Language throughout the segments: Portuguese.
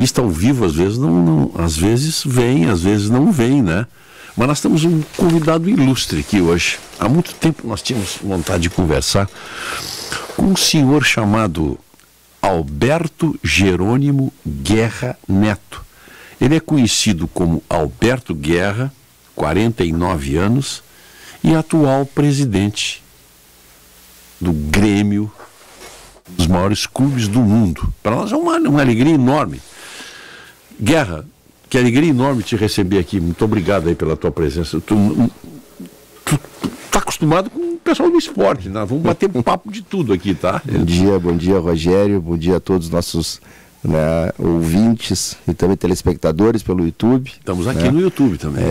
entrevista ao vivo, às vezes vem, às vezes não vem, né? Mas nós temos um convidado ilustre aqui hoje. Há muito tempo nós tínhamos vontade de conversar com um senhor chamado Alberto Jerônimo Guerra Neto. Ele é conhecido como Alberto Guerra, 49 anos, e atual presidente do Grêmio, dos maiores clubes do mundo. Para nós é uma alegria enorme. Guerra, que alegria enorme te receber aqui. Muito obrigado aí pela tua presença. Tu tá acostumado com o pessoal do esporte, né? Vamos bater um papo de tudo aqui, tá? Bom dia, Rogério. Bom dia a todos os nossos, né, ouvintes e também telespectadores pelo YouTube. Estamos aqui, né, no YouTube também.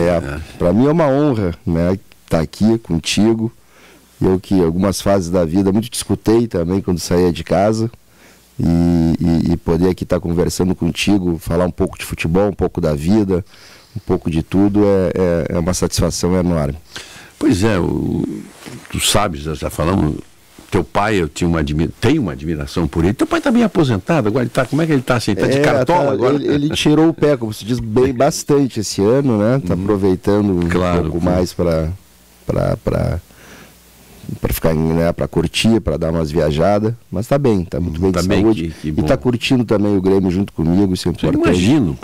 Para mim é uma honra, né, estar aqui contigo. Eu que algumas fases da vida muito discutei também quando saía de casa. E poder aqui estar conversando contigo, falar um pouco de futebol, um pouco da vida, um pouco de tudo, é uma satisfação enorme. Pois é, tu sabes, já falamos, teu pai, eu tenho uma admiração por ele. Teu pai está bem aposentado agora, como é que ele está assim? Está de cartola agora? Ele tirou o pé, como se diz, bem bastante esse ano, né? Está aproveitando um pouco mais para ficar, né, para curtir, para dar umas viajadas, mas está bem, está muito bem de saúde, e está curtindo também o Grêmio junto comigo, isso é importante. Imagino.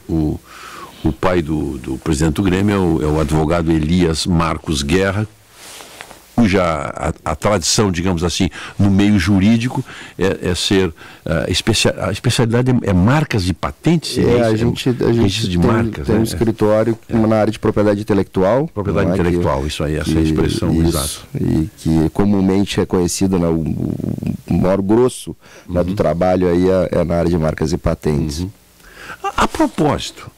O pai do presidente do Grêmio é o advogado Elias Marcos Guerra, cuja a tradição, digamos assim, no meio jurídico é ser a especialidade é marcas e patentes. A gente de marcas, tem um escritório na área de propriedade intelectual. Propriedade intelectual, isso aí, essa é a expressão exata. E que comumente é conhecido, né, o maior grosso, né, do trabalho aí é na área de marcas e patentes. A propósito,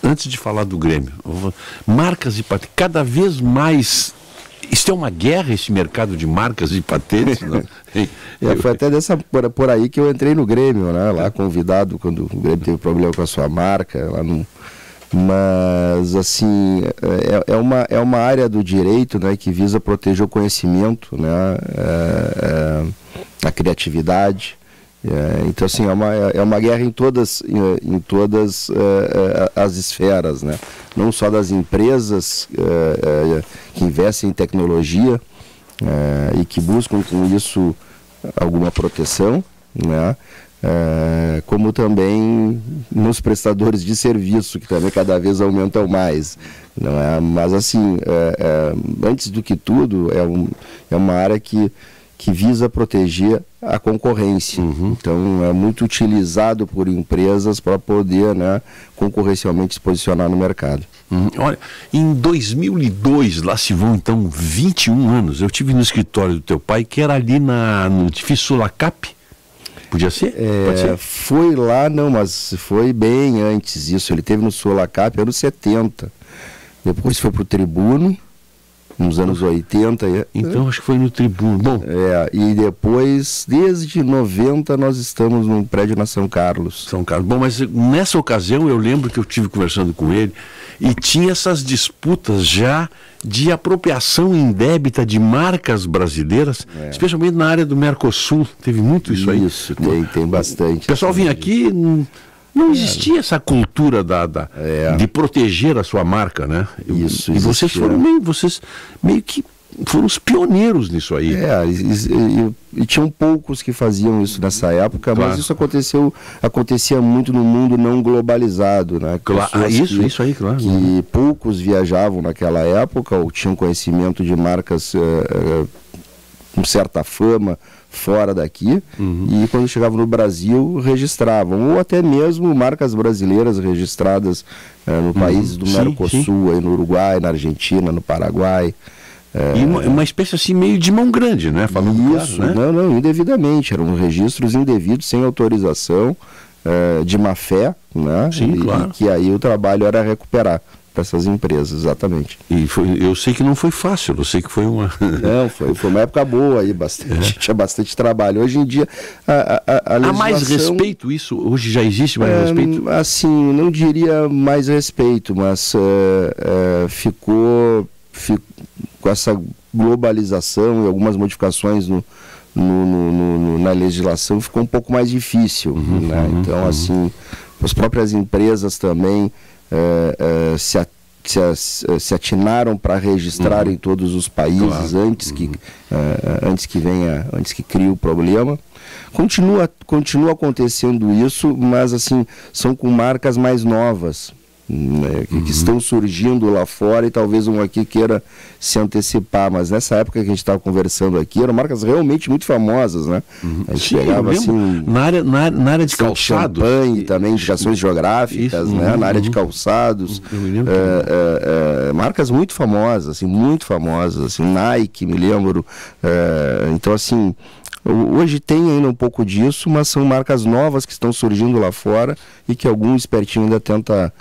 antes de falar do Grêmio, marcas e patentes, cada vez mais. Isso é uma guerra, esse mercado de marcas e patentes? Não? Foi até por aí que eu entrei no Grêmio, né? Lá convidado, quando o Grêmio teve problema com a sua marca. Mas, assim, é uma área do direito, né, que visa proteger o conhecimento, né, a criatividade. Então, assim, é uma guerra em todas as esferas, né? Não só das empresas que investem em tecnologia e que buscam com isso alguma proteção, né? Como também nos prestadores de serviço, que também cada vez aumentam mais, não é? Mas, assim, antes do que tudo, é uma área que visa proteger a concorrência. Então, é muito utilizado por empresas para poder, né, concorrencialmente se posicionar no mercado. Olha, em 2002, lá se vão então 21 anos, eu estive no escritório do teu pai, que era ali no edifício Sulacap. Podia ser? Pode ser? Foi lá, não, mas foi bem antes isso. Ele teve no Sulacap anos 70. Depois foi para o Tribuno, nos anos 80. Então acho que foi no Tribuno. Bom. E depois, desde 90, nós estamos num prédio na São Carlos. Bom, mas nessa ocasião eu lembro que eu estive conversando com ele e tinha essas disputas já de apropriação indébita de marcas brasileiras, especialmente na área do Mercosul. Teve muito isso aí. Isso, tem bastante. O pessoal vinha aqui. Não existia essa cultura de proteger a sua marca, né? Isso. E vocês meio que foram os pioneiros nisso aí. E tinham poucos que faziam isso nessa época, mas isso acontecia muito no mundo não globalizado, né? Isso aí, claro. Que poucos viajavam naquela época ou tinham conhecimento de marcas com certa fama fora daqui, e quando chegavam no Brasil registravam, ou até mesmo marcas brasileiras registradas no país do Mercosul, aí no Uruguai, na Argentina, no Paraguai. E uma espécie assim meio de mão grande, né? Falando isso, claro, né? Não, indevidamente, eram registros indevidos, sem autorização, de má fé, né? Sim, claro. E que aí o trabalho era recuperar para essas empresas, exatamente. E eu sei que não foi fácil, eu sei que foi uma... Não, foi uma época boa aí, tinha bastante trabalho. Hoje em dia, a legislação... Há mais respeito isso? Hoje já existe mais respeito? Assim, não diria mais respeito, mas ficou com essa globalização e algumas modificações na legislação, ficou um pouco mais difícil, né? Então, assim, as próprias empresas também se atinaram para registrar em todos os países antes que crie o problema. Continua acontecendo isso, mas assim, são com marcas mais novas, né, que estão surgindo lá fora, e talvez um aqui queira se antecipar, mas nessa época que a gente estava conversando aqui, eram marcas realmente muito famosas, né? A gente pegava assim, na área de calçados, champanhe, também indicações geográficas, né? Na área de calçados, marcas muito famosas, assim, Nike, me lembro, então assim, hoje tem ainda um pouco disso, mas são marcas novas que estão surgindo lá fora e que algum espertinho ainda tenta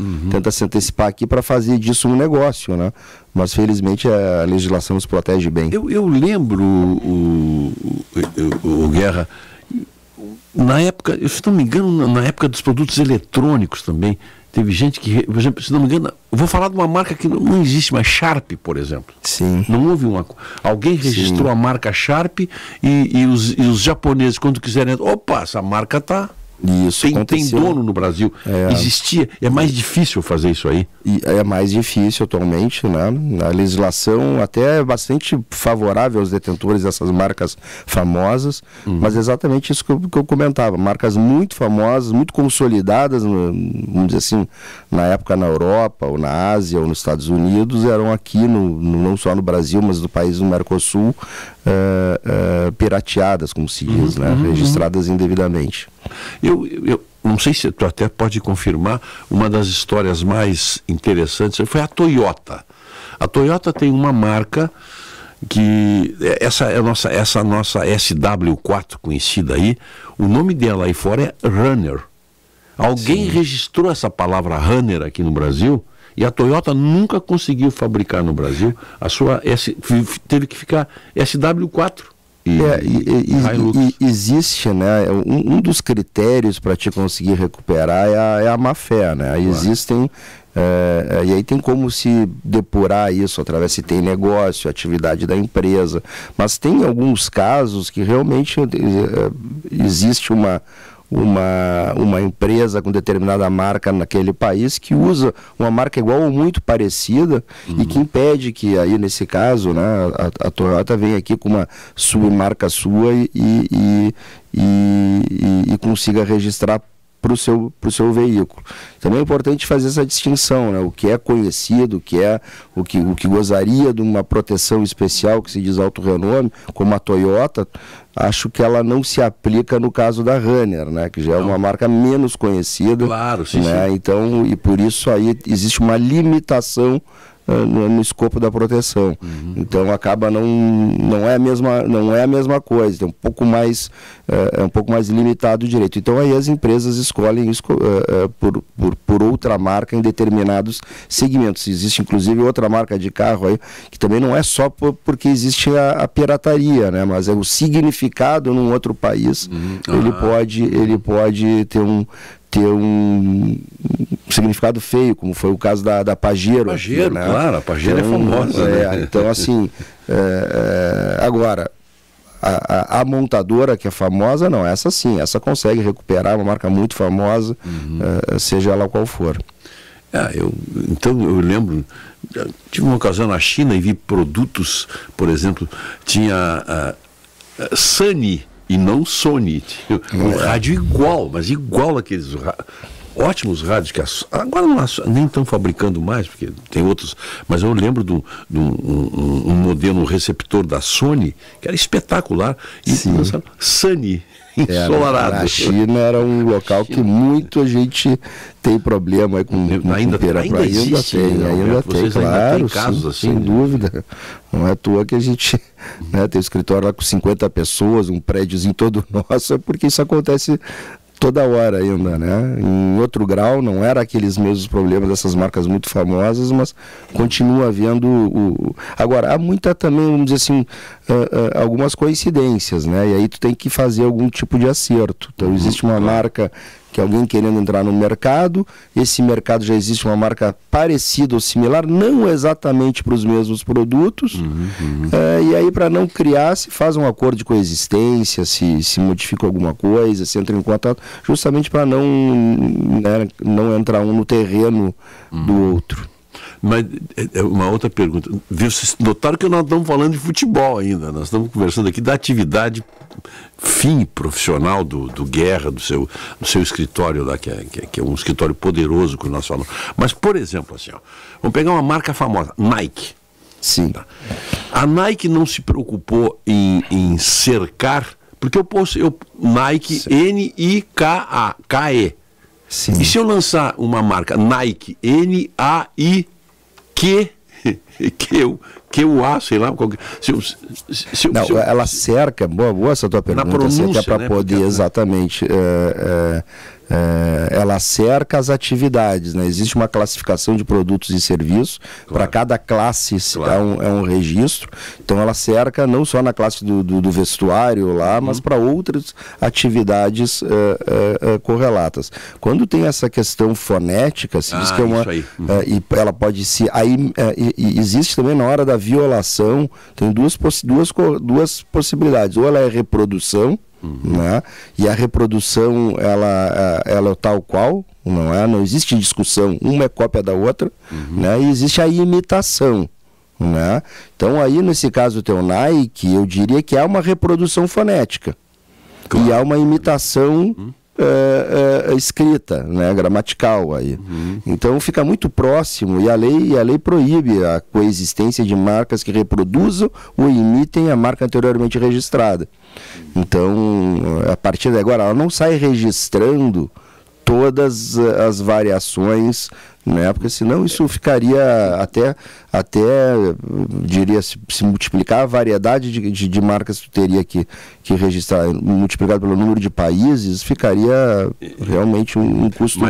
se antecipar aqui para fazer disso um negócio, né? Mas felizmente a legislação nos protege bem. Eu lembro, o Guerra, na época, se não me engano, na época dos produtos eletrônicos também, teve gente que, por exemplo, se não me engano, eu vou falar de uma marca que não existe, mas Sharp, por exemplo. Sim. Não houve alguém registrou a marca Sharp e os japoneses, quando quiserem, opa, essa marca tá... Isso tem dono no Brasil. Existia. É mais difícil fazer isso aí? E é mais difícil atualmente, né? A legislação até é bastante favorável aos detentores dessas marcas famosas, mas exatamente isso que eu comentava. Marcas muito famosas, muito consolidadas, vamos dizer assim, na época na Europa, ou na Ásia, ou nos Estados Unidos, eram aqui, não só no Brasil, mas no país do Mercosul, pirateadas, como se diz, né? Registradas indevidamente. Eu não sei se tu até pode confirmar, uma das histórias mais interessantes foi a Toyota. A Toyota tem uma marca que, essa nossa SW4 conhecida aí, o nome dela aí fora é Runner. Alguém registrou essa palavra Runner aqui no Brasil e a Toyota nunca conseguiu fabricar no Brasil. A sua teve que ficar SW4. Existe, né, um dos critérios para te conseguir recuperar é a má-fé, né? Claro. Existem, e aí tem como se depurar isso através, se tem negócio, atividade da empresa, mas tem alguns casos que realmente existe uma empresa com determinada marca naquele país que usa uma marca igual ou muito parecida e que impede que aí nesse caso, né, a Toyota vem aqui com uma submarca sua e consiga registrar para o seu veículo. Também é importante fazer essa distinção, né? O que é conhecido, o que gozaria de uma proteção especial, que se diz alto renome, como a Toyota, acho que ela não se aplica no caso da Runner, né? Que já é uma marca menos conhecida. Claro, sim, né? sim. Então, e por isso aí existe uma limitação no escopo da proteção. Então acaba não é a mesma coisa, tem um pouco mais limitado o direito. Então aí as empresas escolhem isso por outra marca em determinados segmentos. Existe inclusive outra marca de carro aí que também não é só porque existe a pirataria, né? Mas é o significado num outro país. Ele pode ter um significado feio, como foi o caso da Pajero. Pajero, né? Claro, a Pajero é famosa. Né? Então, assim, agora, a montadora que é famosa, não, essa sim, essa consegue recuperar uma marca muito famosa, seja ela qual for. Então eu lembro, tive uma ocasião na China e vi produtos, por exemplo, tinha Sunny, e não Sony, um rádio igual, mas igual aqueles ótimos rádios que agora nem estão fabricando mais, porque tem outros, mas eu lembro de um modelo, um receptor da Sony, que era espetacular, e Sunny, ensolarado. Na China era um local que muita gente tem problema aí com ainda tem, claro, casos assim, sem dúvida. Não é à toa que a gente tem um escritório lá com 50 pessoas, um prédiozinho todo nosso, é porque isso acontece toda hora ainda, né? Em outro grau, não era aqueles mesmos problemas dessas marcas muito famosas, mas continua havendo Agora, há muita também, vamos dizer assim, algumas coincidências, né? E aí tu tem que fazer algum tipo de acerto. Então, existe uma marca que é alguém querendo entrar no mercado, esse mercado já existe uma marca parecida ou similar, não exatamente para os mesmos produtos, e aí para não criar, se faz um acordo de coexistência, se modifica alguma coisa, se entra em contato, justamente para não entrar um no terreno do outro. Mas uma outra pergunta. Vocês notaram que nós estamos falando de futebol ainda. Nós estamos conversando aqui da atividade fim profissional do Guerra, do seu escritório lá, que é um escritório poderoso que nós falamos. Mas, por exemplo, assim, ó, vamos pegar uma marca famosa, Nike. Sim. Tá? A Nike não se preocupou em cercar, porque Nike, sim. N-I-K-A-K-E. Sim. E se eu lançar uma marca Nike, N-A-I-Q, Q-U-A, sei lá. Ela cerca, boa essa tua pergunta, na pronúncia, até para poder, porque, exatamente, ela cerca as atividades, né? Existe uma classificação de produtos e serviços, claro. Para cada classe, claro. é um registro, então ela cerca não só na classe do vestuário lá, mas para outras atividades correlatas. Quando tem essa questão fonética, se diz que é uma... e ela pode se... existe também na hora da violação, tem duas possibilidades, ou ela é reprodução, né? E a reprodução ela é tal qual, não existe discussão, uma é cópia da outra, né? E existe a imitação, né? Então aí nesse caso do teu Nike, eu diria que há uma reprodução fonética, claro. E há uma imitação escrita, né, gramatical aí. Então fica muito próximo, e a lei proíbe a coexistência de marcas que reproduzam ou imitem a marca anteriormente registrada. Então, a partir de agora, ela não sai registrando todas as variações, né? Porque senão isso ficaria até diria, se multiplicar a variedade de marcas que tu teria que registrar, multiplicado pelo número de países, ficaria realmente um custo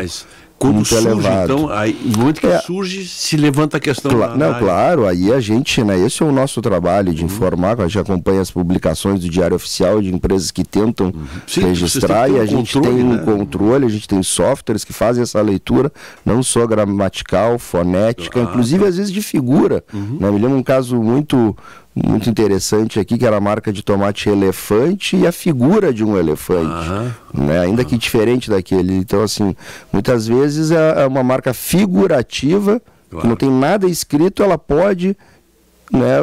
quando muito surge, elevado. Então, aí, no momento que surge, se levanta a questão... Claro, aí a gente, né, esse é o nosso trabalho de informar, a gente acompanha as publicações do Diário Oficial de empresas que tentam registrar, e a gente tem um controle, a gente tem softwares que fazem essa leitura, não só gramatical, fonética, inclusive às vezes de figura. Né? Me lembro um caso muito interessante aqui, que era a marca de tomate elefante e a figura de um elefante, né? Ainda que diferente daquele. Então, assim, muitas vezes é uma marca figurativa, claro. Que não tem nada escrito, ela pode, né,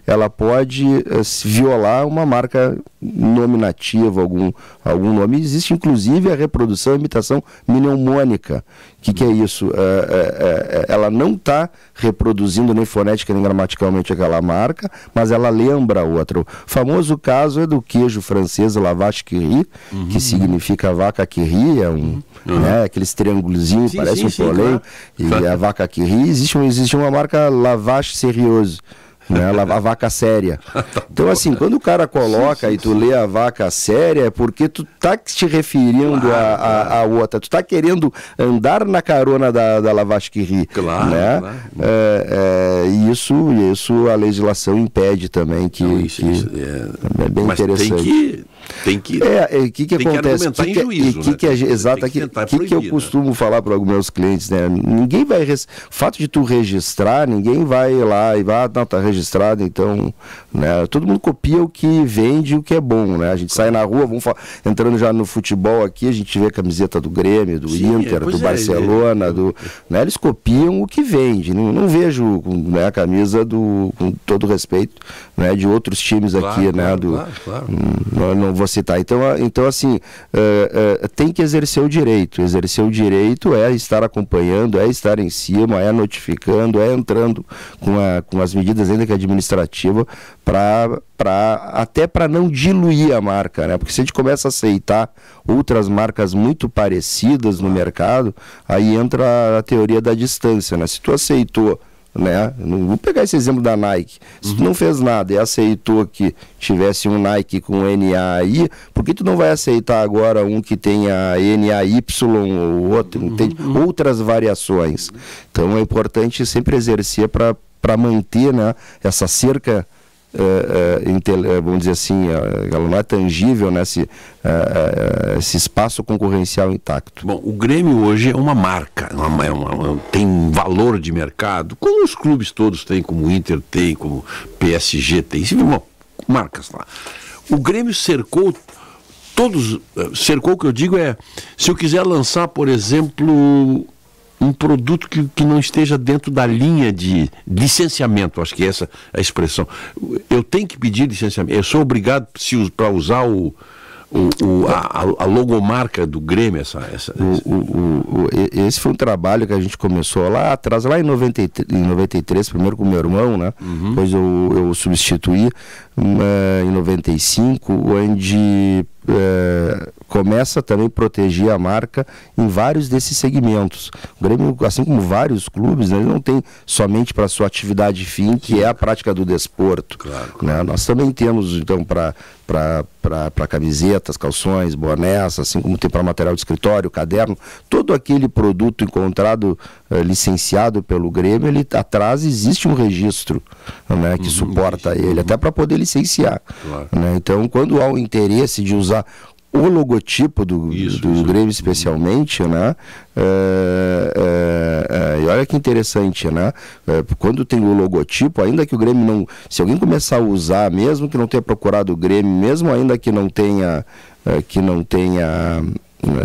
ela pode violar uma marca nominativa, algum nome. Existe inclusive a reprodução, a imitação mnemônica. O que é isso? Ela não está reproduzindo nem fonética nem gramaticalmente aquela marca, mas ela lembra a outra. O famoso caso é do queijo francês, la vache qui rit, que significa vaca que ri, né, aqueles triângulozinhos, parece um polém, claro. E a vaca que ri. Existe uma marca, la vache sérieuse, né, a vaca séria. Então, assim, quando o cara coloca e tu lê a vaca séria, é porque tu tá te referindo a outra, tu tá querendo andar na carona da la vache qui rit, claro, né? Claro. Isso a legislação impede também, que é bem interessante. Tem que acontece? Que eu costumo falar para os meus clientes, né? Ninguém vai... O fato de tu registrar, ninguém vai lá e vai, não, tá registrado, então, né? Todo mundo copia o que vende, o que é bom, né? A gente sai na rua, entrando já no futebol aqui, a gente vê a camiseta do Grêmio, do Inter, do Barcelona, né? Eles copiam o que vende. Não vejo, né, a camisa com todo respeito, né, de outros times aqui, né? Claro. Não vou citar. Então assim, tem que exercer o direito. Exercer o direito é estar acompanhando, é estar em cima, é notificando, é entrando com as medidas ainda que administrativa até para não diluir a marca, né? Porque se a gente começa a aceitar outras marcas muito parecidas no mercado, aí entra a teoria da distância, né? Se tu aceitou, né? Vou pegar esse exemplo da Nike. Se tu não fez nada e aceitou que tivesse um Nike com NAI, por que tu não vai aceitar agora um que tenha NAY ou outro? Tem outras variações. Então é importante sempre exercer para manter, né, essa cerca vamos dizer assim, ela não é tangível, né, esse espaço concorrencial intacto. Bom, o Grêmio hoje é uma marca, tem valor de mercado, como os clubes todos têm, como o Inter tem, como o PSG tem, bom, marcas lá. O Grêmio cercou o que eu digo se eu quiser lançar, por exemplo, um produto que não esteja dentro da linha de licenciamento, acho que essa é a expressão. Eu tenho que pedir licenciamento, eu sou obrigado para usar a logomarca do Grêmio, esse foi um trabalho que a gente começou lá atrás, lá em 93, primeiro com o meu irmão, né? Depois eu substituí em 95, onde começa também a proteger a marca em vários desses segmentos. O Grêmio, assim como vários clubes, né, ele não tem somente para sua atividade fim, que é a prática do desporto. Claro. Né? Nós também temos, então, para camisetas, calções, bonés, assim como tem para material de escritório, caderno, todo aquele produto encontrado licenciado pelo Grêmio, ele atrás existe um registro, né, que suporta ele, até para poder licenciar. Claro. Né? Então, quando há o interesse de usar o logotipo do Grêmio especialmente, né? E olha que interessante, né? Quando tem o logotipo, ainda que o Grêmio não... Se alguém começar a usar, mesmo que não tenha procurado o Grêmio, mesmo ainda que não tenha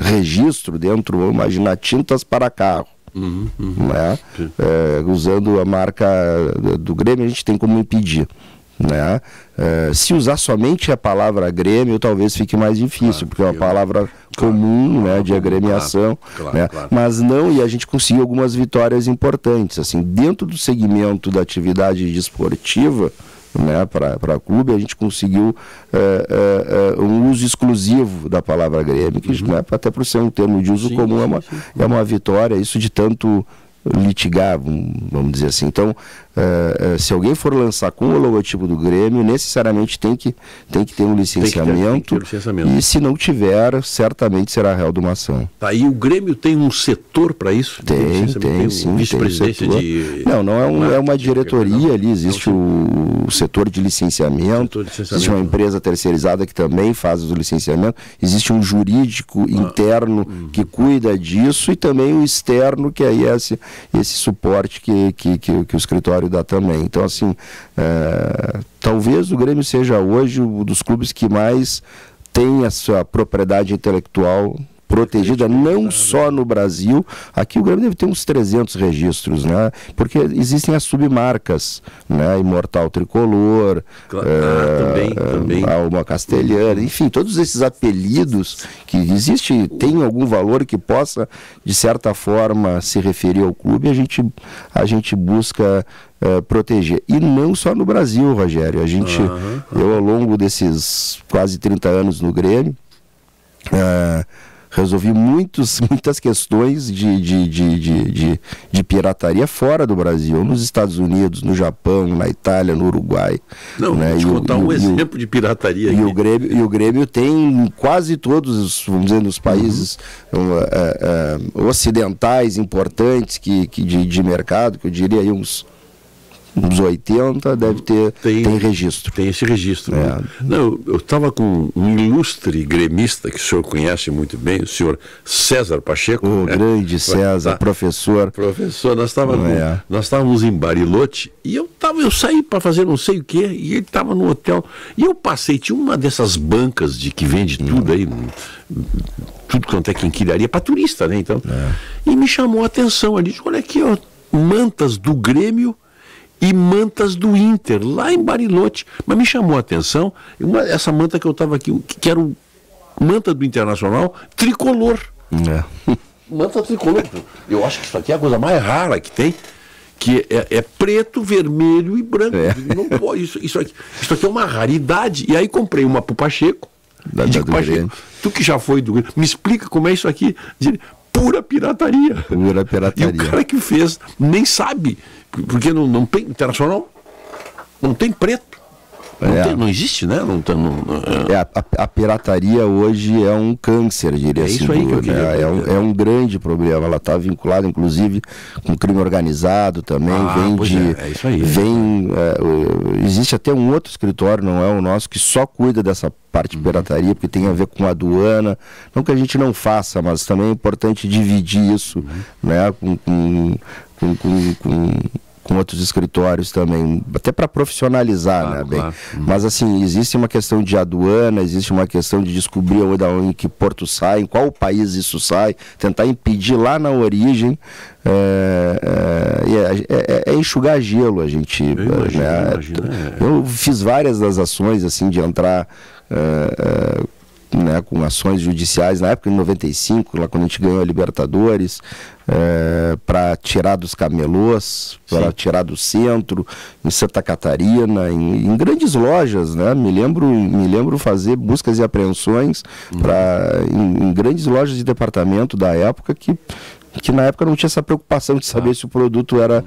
registro dentro, vamos imaginar, tintas para carro. Né? Usando a marca do Grêmio, a gente tem como impedir. Né? Se usar somente a palavra Grêmio, talvez fique mais difícil, porque é uma palavra comum, né, de agremiação, né? Mas não, e a gente conseguiu algumas vitórias importantes, assim, dentro do segmento da atividade desportiva, né, para clube, a gente conseguiu um uso exclusivo da palavra Grêmio, que né, até por ser um termo de uso comum é uma vitória, isso de tanto litigar, vamos dizer assim. Então, se alguém for lançar com o logotipo do Grêmio, necessariamente tem que ter um licenciamento, e se não tiver, certamente será réu de uma ação. Tá, e o Grêmio tem um setor para isso? Tem sim. Vice-presidência de... Não é uma diretoria ali, existe o setor de licenciamento, existe uma empresa terceirizada que também faz o licenciamento, existe um jurídico interno que cuida disso, e também o externo, que aí é esse suporte que o escritório dá também. Então, assim, talvez o Grêmio seja hoje um dos clubes que mais tem a sua propriedade intelectual protegida, não só no Brasil. Aqui o Grêmio deve ter uns 300 registros, né? Porque existem as submarcas, né? Imortal Tricolor, também. Alma Castelhana, enfim, todos esses apelidos que existe, tem algum valor que possa, de certa forma, se referir ao clube, a gente busca proteger. E não só no Brasil, Rogério. Eu, ao longo desses quase 30 anos no Grêmio, resolvi muitas questões de pirataria fora do Brasil, nos Estados Unidos, no Japão, na Itália, no Uruguai. Não, né? Vou te contar um exemplo de pirataria aqui. E o Grêmio tem quase todos, vamos dizer, nos países ocidentais importantes de mercado, que eu diria aí uns 80, deve ter, tem registro. Tem esse registro. Né? Não, eu estava com um ilustre gremista, que o senhor conhece muito bem, o senhor César Pacheco. O grande César, professor. Professor, nós estávamos em Bariloche, e eu saí para fazer não sei o que, e ele estava no hotel, e eu passei, tinha uma dessas bancas que vende tudo aí, tudo quanto é quinquilharia, para turista, né? Então, e me chamou a atenção ali, olha aqui, ó, mantas do Grêmio e mantas do Inter, lá em Bariloche. Mas me chamou a atenção essa manta que eu estava aqui, que era manta do Internacional, tricolor. Manta tricolor. Eu acho que isso aqui é a coisa mais rara que tem, que é preto, vermelho e branco. Não pode, isso aqui é uma raridade. E aí comprei uma pro Pacheco. Pacheco, tu que já foi do Grêmio, me explica como é isso aqui. Pura pirataria. Pura pirataria. E o cara que fez nem sabe, porque não tem Internacional, não tem preto. Não existe, né? A pirataria hoje é um câncer, diria assim. Isso aí que eu queria é um grande problema. Ela está vinculada, inclusive, com crime organizado também. Isso aí. Existe até um outro escritório, não é o nosso, que só cuida dessa parte de pirataria, porque tem a ver com aduana. Não que a gente não faça, mas também é importante dividir isso, né, com outros escritórios também, até para profissionalizar, claro, né, bem. Claro. Mas assim, existe uma questão de aduana, existe uma questão de descobrir em que porto sai, em qual país isso sai, tentar impedir lá na origem, enxugar gelo, a gente... Eu fiz várias das ações, assim, de entrar... com ações judiciais na época de 95, lá quando a gente ganhou a Libertadores, para tirar dos camelôs, para tirar do centro, em Santa Catarina, em grandes lojas, né? Me lembro fazer buscas e apreensões em grandes lojas de departamento da época que na época não tinha essa preocupação de saber se o produto era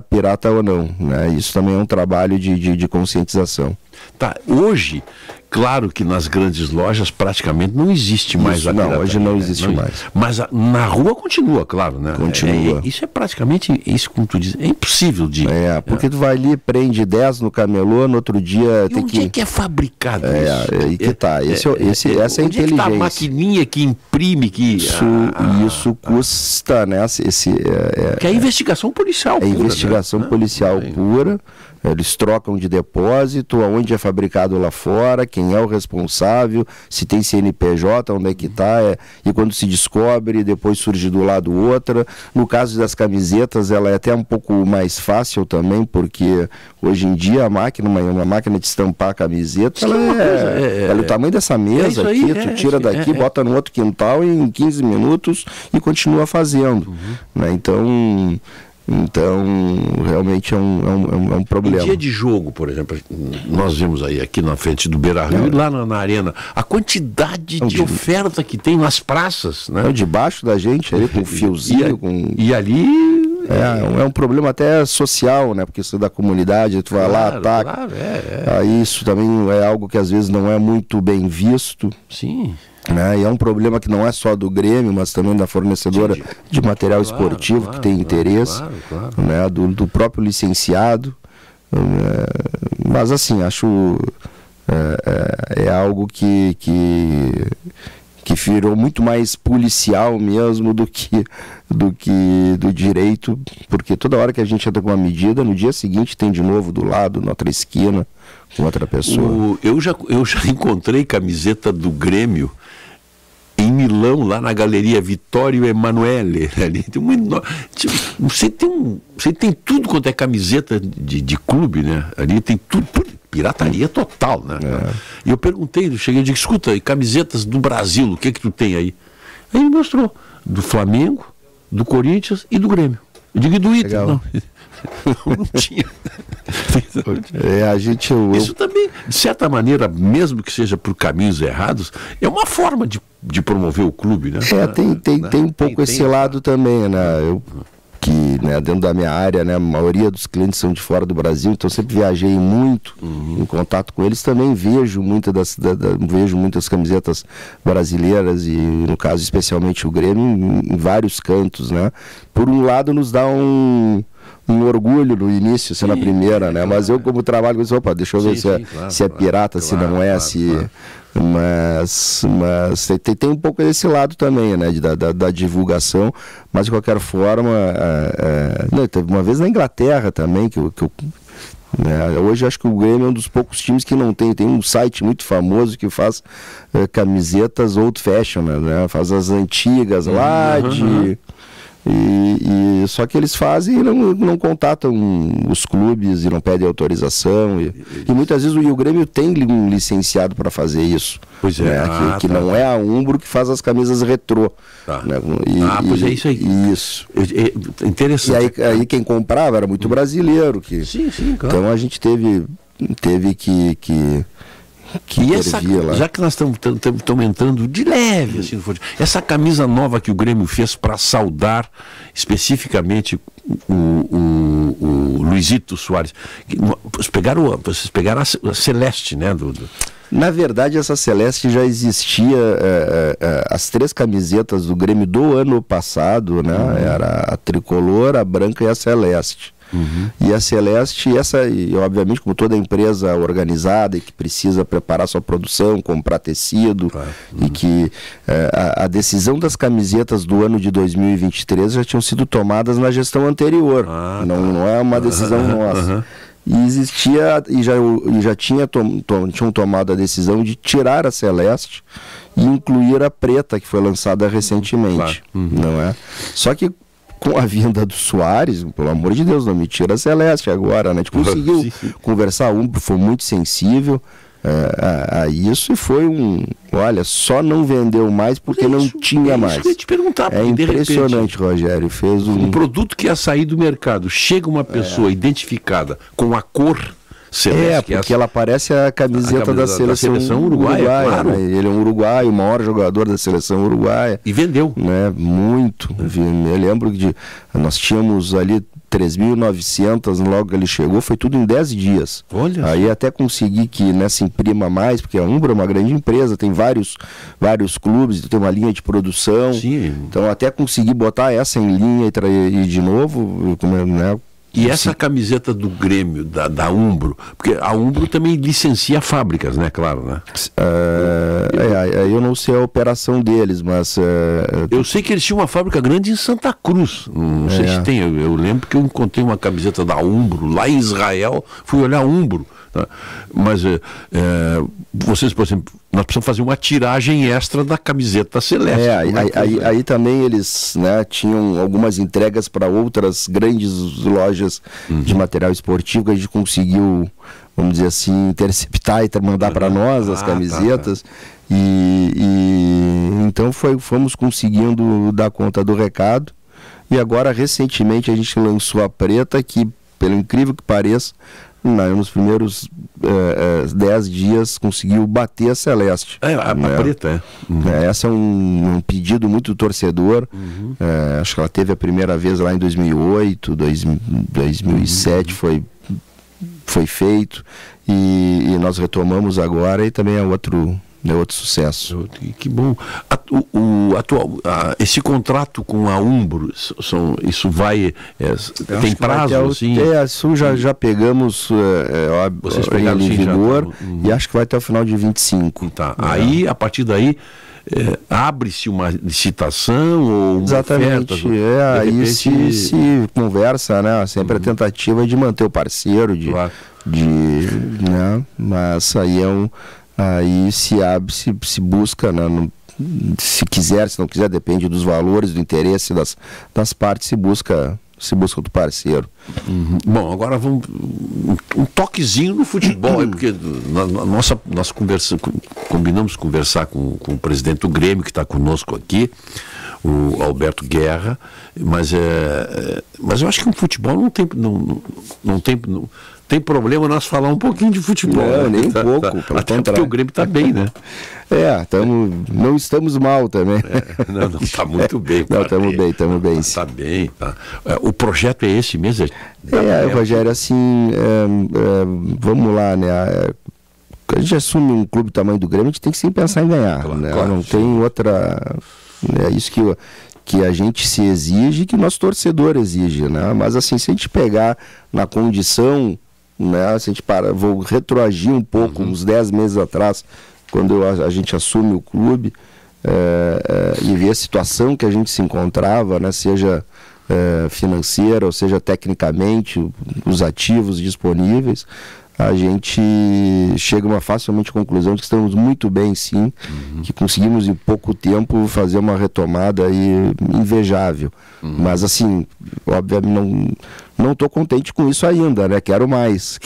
pirata ou não, né? Isso também é um trabalho de conscientização. Tá, hoje, claro que nas grandes lojas praticamente não existe mais a pirataria. Não, hoje não existe mais. Mas na rua continua, claro, né? Continua. Isso é praticamente, isso como tu diz, é impossível de... porque tu vai ali, prende 10 no camelô, no outro dia e tem onde é que é fabricado isso? Aí que tá, essa é a inteligência. Onde é que tá a maquininha que imprime, que... Isso custa, né? Que é investigação policial pura. É investigação policial pura. Eles trocam de depósito, aonde é fabricado lá fora, quem é o responsável, se tem CNPJ, onde é que está, e quando se descobre, depois surge do lado outra. No caso das camisetas, ela é até um pouco mais fácil também, porque hoje em dia uma máquina de estampar a camiseta, ela é o tamanho dessa mesa tu tira daqui, bota no outro quintal em 15 minutos e continua fazendo. Né? Então, realmente é um problema. Em dia de jogo, por exemplo, nós vimos aí aqui na frente do Beira-Rio e lá na arena, a quantidade de oferta que tem nas praças, né? Debaixo da gente, ali com fiozinho. E ali... É um problema até social, né? Porque isso é da comunidade, tu vai lá, ataca. Claro, Aí isso também é algo que às vezes não é muito bem visto. Sim. Né? E é um problema que não é só do Grêmio, mas também da fornecedora de material esportivo, que tem interesse, né? Do próprio licenciado. Mas assim, acho é algo que virou muito mais policial mesmo do que do direito, porque toda hora que a gente entra com uma medida, no dia seguinte tem de novo do lado, na outra esquina, com outra pessoa. Eu já encontrei camiseta do Grêmio em Milão, lá na Galeria Vittorio Emanuele. Ali tem você tem tudo quanto é camiseta de clube, né? Ali tem tudo, pirataria total, né? E eu perguntei, cheguei e disse, escuta, e camisetas do Brasil, o que tu tem aí? Aí ele mostrou, do Flamengo, do Corinthians e do Grêmio. Eu digo, e do Inter? Não. Não tinha. Isso também, de certa maneira, mesmo que seja por caminhos errados, é uma forma de promover o clube, né? Tem um pouco esse lado também, né? Dentro da minha área, né, a maioria dos clientes são de fora do Brasil, então eu sempre viajei muito em contato com eles, também vejo muitas camisetas brasileiras e, no caso, especialmente o Grêmio, em vários cantos, né? Por um lado, nos dá um orgulho no início, sendo a primeira, né? Mas eu, como trabalho com isso, deixa eu ver se é pirata, se não é, Mas tem um pouco desse lado também, né? Da divulgação, mas de qualquer forma, teve uma vez na Inglaterra também, hoje acho que o Grêmio é um dos poucos times que não tem um site muito famoso que faz camisetas old fashion, né? Faz as antigas lá só que eles fazem e não contatam os clubes e não pedem autorização. E muitas vezes o Grêmio tem um licenciado para fazer isso. Pois é. Né? Que não é a Umbro que faz as camisas retrô. Né? Pois é isso aí. Isso. Interessante. E aí quem comprava era muito brasileiro. Sim, claro. Então a gente teve que que intervia lá. Já que nós estamos entrando de leve assim no futebol, essa camisa nova que o Grêmio fez para saudar especificamente o Luizito Soares, vocês pegaram a Celeste, né? Na verdade, essa Celeste já existia, as 3 camisetas do Grêmio do ano passado, né? Era a tricolor, a branca e a celeste. E a Celeste, e obviamente, como toda empresa organizada e que precisa preparar sua produção, comprar tecido, e que a decisão das camisetas do ano de 2023 já tinham sido tomadas na gestão anterior. Não é uma decisão nossa. E existia, e já tinham tomado a decisão de tirar a Celeste e incluir a preta, que foi lançada recentemente. Não é? Só que com a vinda do Soares, pelo amor de Deus, não me tira a Celeste agora, né? A gente conseguiu conversar, foi muito sensível a isso, e foi olha, só não vendeu mais porque não tinha mais. Eu ia te perguntar, é impressionante, Rogério. Fez um produto que ia sair do mercado, chega uma pessoa identificada com a cor celeste, porque ela parece a camiseta da seleção uruguaia, claro. Né? Ele é um uruguaio, o maior jogador da seleção uruguaia. E vendeu. Né? Muito. Eu lembro que nós tínhamos ali 3.900 logo que ele chegou, foi tudo em 10 dias. Olha. Aí até consegui que se imprima mais, porque a Umbro é uma grande empresa, tem vários clubes, tem uma linha de produção. Sim. Então até consegui botar essa em linha e de novo, né? E essa camiseta do Grêmio, da Umbro, porque a Umbro também licencia fábricas, né? Claro, né? Eu não sei a operação deles, mas... Eu sei que eles tinham uma fábrica grande em Santa Cruz. Não sei se tem. Eu lembro que eu encontrei uma camiseta da Umbro lá em Israel, fui olhar a Umbro. Tá? Mas vocês, por exemplo, nós precisamos fazer uma tiragem extra da camiseta celeste. Aí também eles, né, tinham algumas entregas para outras grandes lojas de material esportivo que a gente conseguiu, vamos dizer assim, interceptar e mandar para nós as camisetas. E então fomos conseguindo dar conta do recado. E agora, recentemente, a gente lançou a preta, que, pelo incrível que pareça, nos primeiros 10 dias conseguiu bater a Celeste. A preta, Essa é um pedido muito do torcedor. Acho que ela teve a primeira vez lá em 2008, 2007 foi feito, e nós retomamos agora, e também é outro sucesso. Que bom. Esse contrato com a Umbro, isso vai... tem prazo? Isso já pegamos vocês pegaram em vigor, e acho que vai até o final de 25. Tá. Aí, a partir daí, abre-se uma licitação ou uma exatamente, oferta? Aí se conversa, né? Sempre a tentativa de manter o parceiro, né? Mas aí aí se abre, se busca, né, se quiser, se não quiser, depende dos valores, do interesse das partes, se busca do parceiro. Bom, agora vamos um toquezinho no futebol, porque nós combinamos conversar com o presidente do Grêmio, que está conosco aqui, o Alberto Guerra, mas eu acho que o futebol não tem problema nós falar um pouquinho de futebol. Não, nem um pouco. Até porque o Grêmio está bem, né? Não estamos mal também. Não, está muito bem. Não, estamos bem. Está bem. Tá. O projeto é esse mesmo? Rogério, assim, vamos lá, né? A gente assume um clube do tamanho do Grêmio, a gente tem que sempre pensar em ganhar. Claro, né? Claro, não tem outra... É isso que a gente se exige e que nosso torcedor exige, né? Mas assim, se a gente pegar na condição, né? Se a gente vou retroagir um pouco, uns 10 meses atrás, quando a gente assume o clube, e ver a situação que a gente se encontrava, né? Seja financeira, ou seja tecnicamente, os ativos disponíveis, a gente chega facilmente à conclusão de que estamos muito bem, sim, que conseguimos em pouco tempo fazer uma retomada aí invejável. Mas assim, obviamente não estou contente com isso ainda, né? Quero mais,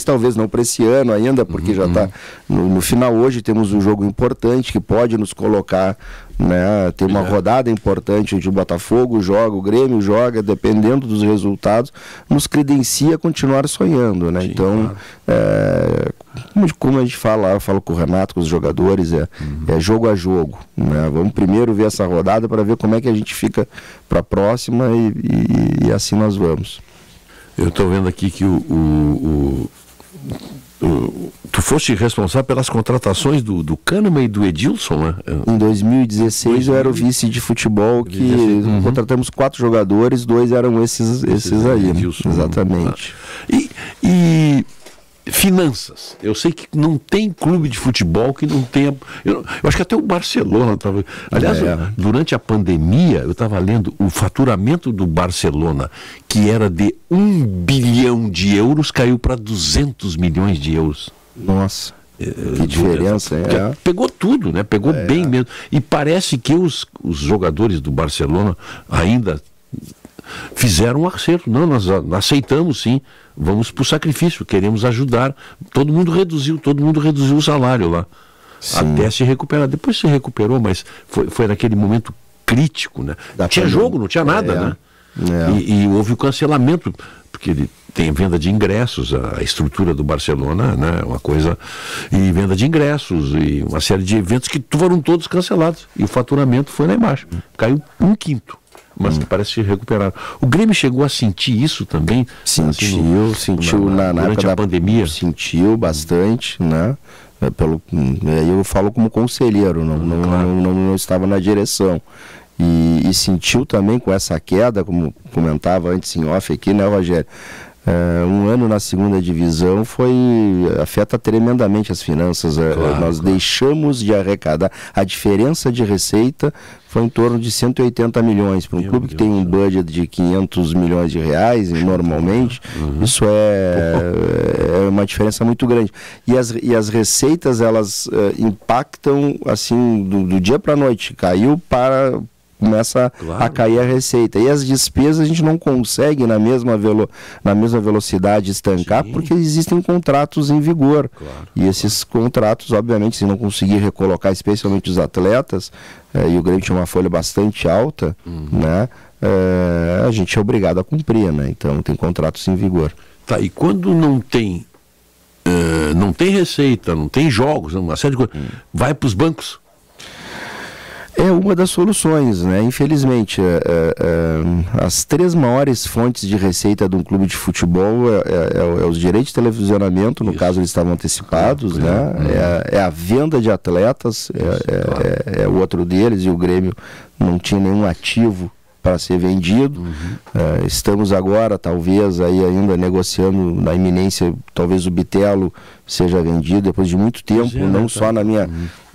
talvez não para esse ano ainda, porque já está no final. Hoje temos um jogo importante que pode nos colocar, né? Tem uma rodada importante onde o Botafogo joga, o Grêmio joga, dependendo dos resultados, nos credencia a continuar sonhando, né? Sim, então, como a gente fala, eu falo com o Renato, com os jogadores, é jogo a jogo, né? Vamos primeiro ver essa rodada para ver como é que a gente fica para a próxima e assim nós vamos. Eu estou vendo aqui que tu foste responsável pelas contratações do Kahneman e do Edilson, né? Em 2016 eu era o vice de futebol, que contratamos 4 jogadores, 2 eram esses aí. Edilson, exatamente. E finanças. Eu sei que não tem clube de futebol que não tenha... Eu acho que até o Barcelona estava... Aliás, durante a pandemia, eu estava lendo o faturamento do Barcelona, que era de 1 bilhão de euros, caiu para 200 milhões de euros. Nossa, que diferença, Pegou tudo, né? Pegou bem mesmo. E parece que os jogadores do Barcelona ainda fizeram um acerto. Não, nós aceitamos sim, vamos para o sacrifício, queremos ajudar. Todo mundo reduziu o salário lá, até se recuperar. Depois se recuperou, mas foi naquele momento crítico, né? Não tinha jogo, não tinha nada, né? E houve o cancelamento, porque ele tem venda de ingressos, a estrutura do Barcelona, né? Uma coisa, e venda de ingressos, e uma série de eventos que foram todos cancelados, e o faturamento foi lá embaixo, caiu 1/5. Mas que parece que recuperaram. O Grêmio chegou a sentir isso também? Sentiu durante a pandemia? Sentiu bastante, né? Aí eu falo como conselheiro, não estava na direção. E sentiu também com essa queda, como comentava antes em off aqui, né, Rogério? Um ano na segunda divisão afeta tremendamente as finanças. Nós deixamos de arrecadar. A diferença de receita foi em torno de 180 milhões. Para um clube que tem um budget de 500 milhões de reais, normalmente, isso é uma diferença muito grande. E as receitas, elas impactam assim, do dia para a noite. Começa a cair a receita. E as despesas a gente não consegue na mesma velocidade estancar, porque existem contratos em vigor. E esses contratos, obviamente, se não conseguir recolocar, especialmente os atletas, e o Grêmio tinha uma folha bastante alta, né, a gente é obrigado a cumprir, né? Então tem contratos em vigor. Tá, e quando não tem receita, não tem jogos, uma série de coisas, vai para os bancos. É uma das soluções, né? Infelizmente, as 3 maiores fontes de receita de um clube de futebol é os direitos de televisionamento, no caso eles estavam antecipados, né? É a venda de atletas, é o outro deles, e o Grêmio não tinha nenhum ativo para ser vendido. Estamos agora, talvez, aí ainda negociando na iminência, talvez o Bitelo seja vendido depois de muito tempo, não só na minha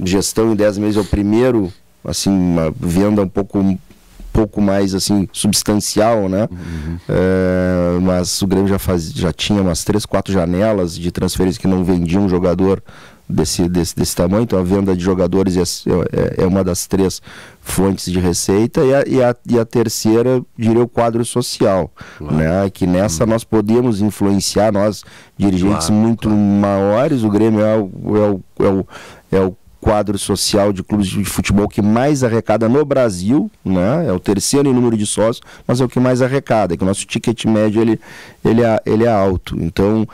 gestão em 10 meses, é o primeiro, assim, uma venda um pouco mais assim substancial, né? Mas o Grêmio já tinha umas 3, 4 janelas de transferência que não vendiam um jogador desse tamanho. Então a venda de jogadores é uma das 3 fontes de receita, e a terceira, diria, o quadro social, né? Que nessa nós podemos influenciar, nós dirigentes muito maiores. O Grêmio é o quadro social de clubes de futebol que mais arrecada no Brasil, né? É o terceiro em número de sócios, mas é o que mais arrecada, que o nosso ticket médio ele é alto. Então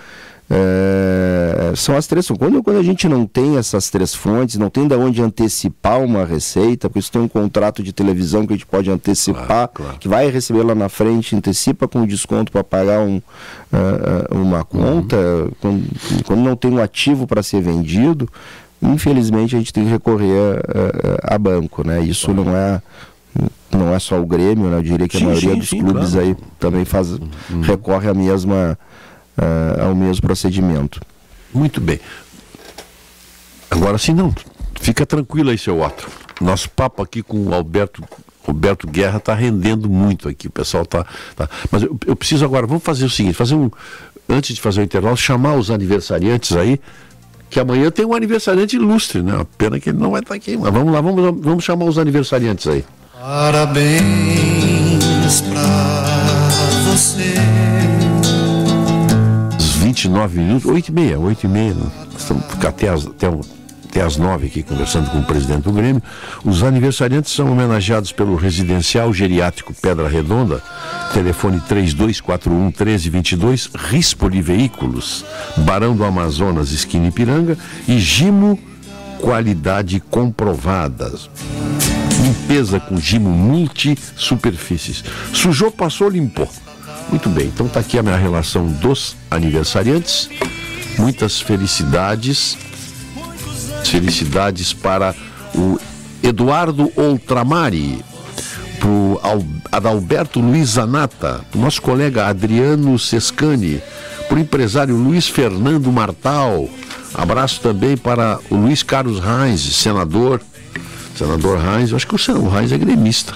são as 3. Quando a gente não tem essas 3 fontes, não tem de onde antecipar uma receita, porque isso tem um contrato de televisão que a gente pode antecipar, que vai receber lá na frente, antecipa com desconto para pagar uma conta. Quando não tem um ativo para ser vendido, infelizmente a gente tem que recorrer a banco, né? Isso não é só o Grêmio, né? Eu diria que a maioria dos clubes aí também recorre ao mesmo procedimento. Muito bem. Agora sim, não, fica tranquilo aí, seu Otto. Nosso papo aqui com o Roberto Guerra está rendendo muito aqui, o pessoal tá. Mas eu preciso agora, vamos fazer o seguinte, antes de fazer o intervalo, chamar os aniversariantes aí, que amanhã tem um aniversariante ilustre, né? Pena que ele não vai estar aqui, mas vamos lá, vamos chamar os aniversariantes aí. Parabéns pra você 29 minutos, 8h30. Nós estamos ficar até às 9 aqui conversando com o presidente do Grêmio. Os aniversariantes são homenageados pelo Residencial Geriátrico Pedra Redonda, telefone 3241-1322, Rispoli Veículos, Barão do Amazonas, esquina Ipiranga, e Gimo Qualidade Comprovada. Limpeza com Gimo Multi-Superfícies. Sujou, passou, limpou. Muito bem, então está aqui a minha relação dos aniversariantes. Muitas felicidades. Felicidades para o Eduardo Oltramari, para o Adalberto Luiz Zanata, para o nosso colega Adriano Sescani, para o empresário Luiz Fernando Martal. Abraço também para o Luiz Carlos Reis, senador Reis, eu acho que o senador Reis é gremista.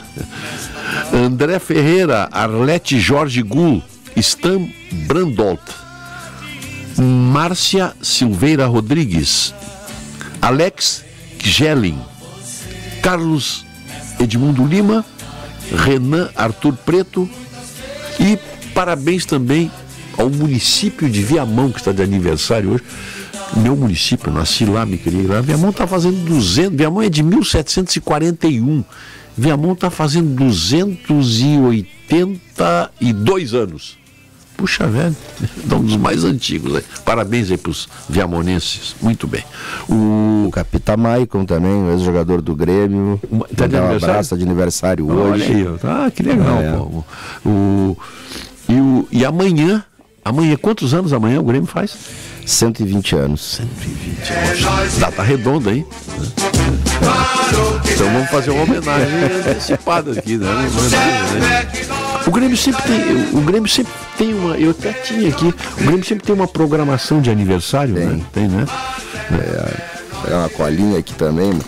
André Ferreira, Arlete Jorge Gul, Stan Brandolt, Márcia Silveira Rodrigues, Alex Gelling, Carlos Edmundo Lima, Renan Arthur Preto, e parabéns também ao município de Viamão, que está de aniversário hoje. Meu município, eu nasci lá, me criei lá. Viamão está fazendo 200, Viamão é de 1741. Viamão está fazendo 282 anos. Puxa, velho, é um dos mais antigos. Né? Parabéns aí para os viamonenses. Muito bem. O Capitão Maicon também, ex-jogador do Grêmio. Tá de aniversário? Abraço, de aniversário hoje. Olha aí, que legal. E amanhã, quantos anos amanhã o Grêmio faz? 120 anos. 120 anos. Data redonda, hein? Então vamos fazer uma homenagem antecipada aqui, né? O Grêmio sempre tem uma. Eu até tinha aqui. O Grêmio sempre tem uma programação de aniversário, né? Tem, né? É uma colinha aqui também, mano.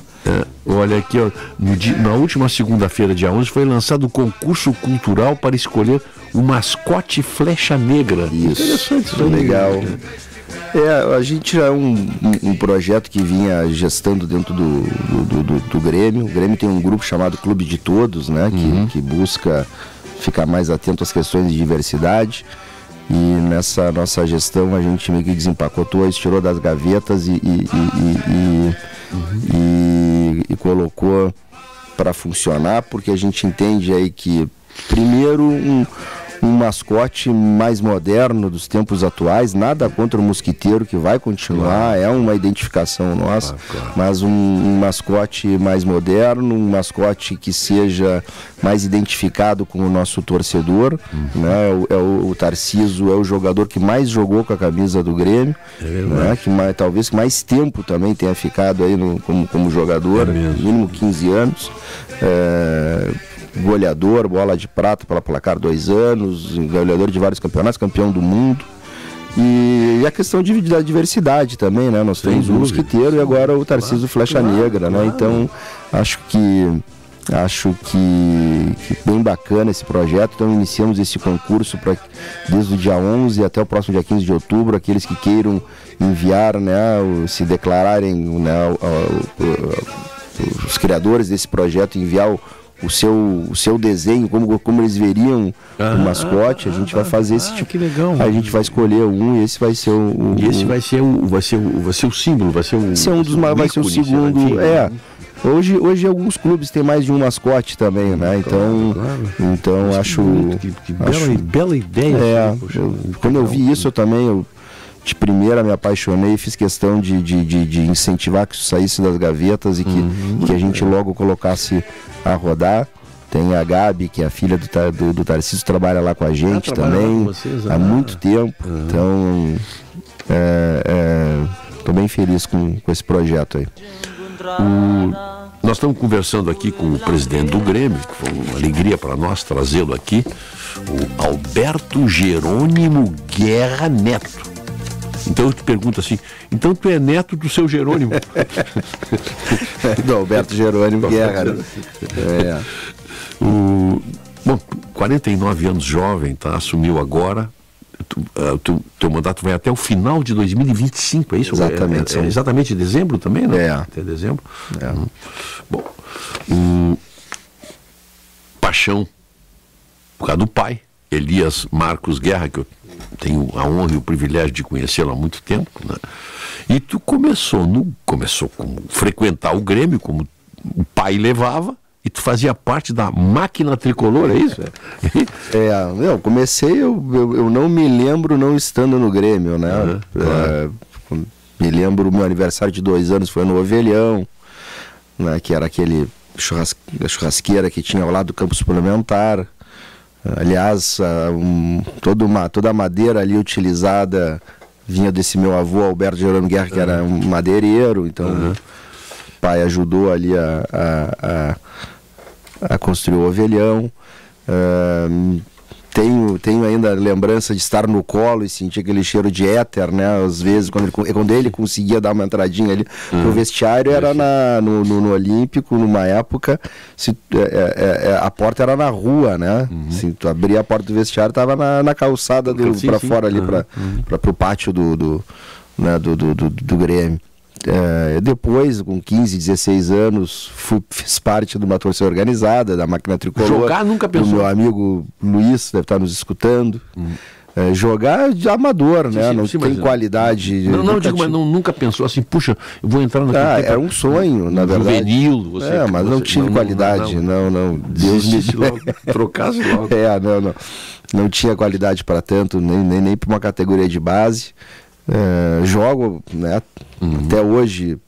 Olha aqui, ó, na última segunda-feira, dia 11, foi lançado o concurso cultural para escolher o mascote Flecha Negra. Isso. Interessante, isso legal. A gente é um projeto que vinha gestando dentro do Grêmio. O Grêmio tem um grupo chamado Clube de Todos, né? Que busca ficar mais atento às questões de diversidade. E nessa nossa gestão a gente meio que desempacotou, tirou das gavetas e colocou para funcionar, porque a gente entende aí que, primeiro, um mascote mais moderno dos tempos atuais, nada contra o mosquiteiro, que vai continuar, é uma identificação nossa, mas um mascote mais moderno, um mascote que seja mais identificado com o nosso torcedor, né? O Tarcísio é o jogador que mais jogou com a camisa do Grêmio, né? Talvez mais tempo também tenha ficado aí como jogador, mínimo 15 anos, goleador, bola de prata pela Placar 2 anos, goleador de vários campeonatos, campeão do mundo. E a questão da diversidade também, né? Nós temos o mosquiteiro e agora o Tarcísio Flecha Negra, né? Então, acho que bem bacana esse projeto. Então iniciamos esse concurso desde o dia 11 até o próximo dia 15 de outubro. Aqueles que queiram enviar, né, se declararem, né, os criadores desse projeto, enviar o seu desenho, como eles veriam o mascote, a gente vai fazer esse tipo. Que legal. A gente vai escolher um e esse vai ser esse vai ser o símbolo, vai ser o segundo. Hoje alguns clubes têm mais de um mascote também, né? Então acho bela ideia. Quando eu vi isso, eu também de primeira me apaixonei e fiz questão de incentivar que isso saísse das gavetas e que a gente logo colocasse a rodar. Tem a Gabi, que é a filha do Tarcísio, trabalha lá com a gente também há muito tempo. Então estou bem feliz com esse projeto aí. Nós estamos conversando aqui com o presidente do Grêmio, que foi uma alegria para nós trazê-lo aqui, o Alberto Jerônimo Guerra Neto. Então eu te pergunto assim, então tu é neto do seu Jerônimo? Do Alberto Jerônimo Guerra. Bom, 49 anos jovem, tá? Assumiu agora. Teu mandato vai até o final de 2025, é isso? Exatamente. Exatamente dezembro também, né? Até dezembro. Bom, paixão por causa do pai. Elias Marcos Guerra, que eu tenho a honra e o privilégio de conhecê-lo há muito tempo, né? E tu começou como frequentar o Grêmio, como o pai levava, e tu fazia parte da máquina tricolor, é isso? Eu comecei, eu não me lembro não estando no Grêmio, né? Claro. Me lembro, meu aniversário de 2 anos foi no Ovelhão, né? Que era aquele churrasqueira que tinha ao lado do campo suplementar. Aliás, toda a madeira ali utilizada vinha desse meu avô, Alberto Gerando Guerra, que era um madeireiro, então o pai ajudou ali a construir o Ovelhão. Tenho ainda a lembrança de estar no colo e sentir aquele cheiro de éter, né? Às vezes, quando ele conseguia dar uma entradinha ali pro vestiário, era no Olímpico, numa época, a porta era na rua, né? Se tu abria a porta do vestiário, estava na calçada para fora ali, para o pátio do Grêmio. Depois, com 15, 16 anos, fiz parte de uma torcida organizada, da máquina tricolor. Jogar nunca pensou? O meu amigo Luiz deve estar nos escutando. Jogar de amador, né? Não tem qualidade. Mas nunca pensou assim, puxa, eu vou entrar naquele tempo. Era um sonho, na verdade. Juvenil, mas não tive qualidade, não. Deus me logo, trocasse logo. Não tinha qualidade para tanto, nem para uma categoria de base. Jogo, né? Até hoje,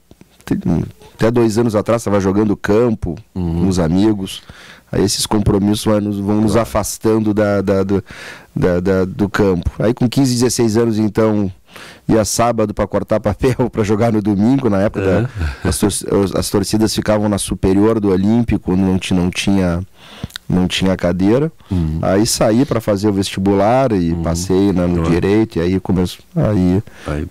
até 2 anos atrás estava jogando campo com os amigos. Aí esses compromissos vão nos afastando do campo. Aí com 15, 16 anos, então, ia sábado para cortar papel para jogar no domingo. Na época as torcidas ficavam na superior do Olímpico, não tinha cadeira. Aí saí para fazer o vestibular e passei no direito, e aí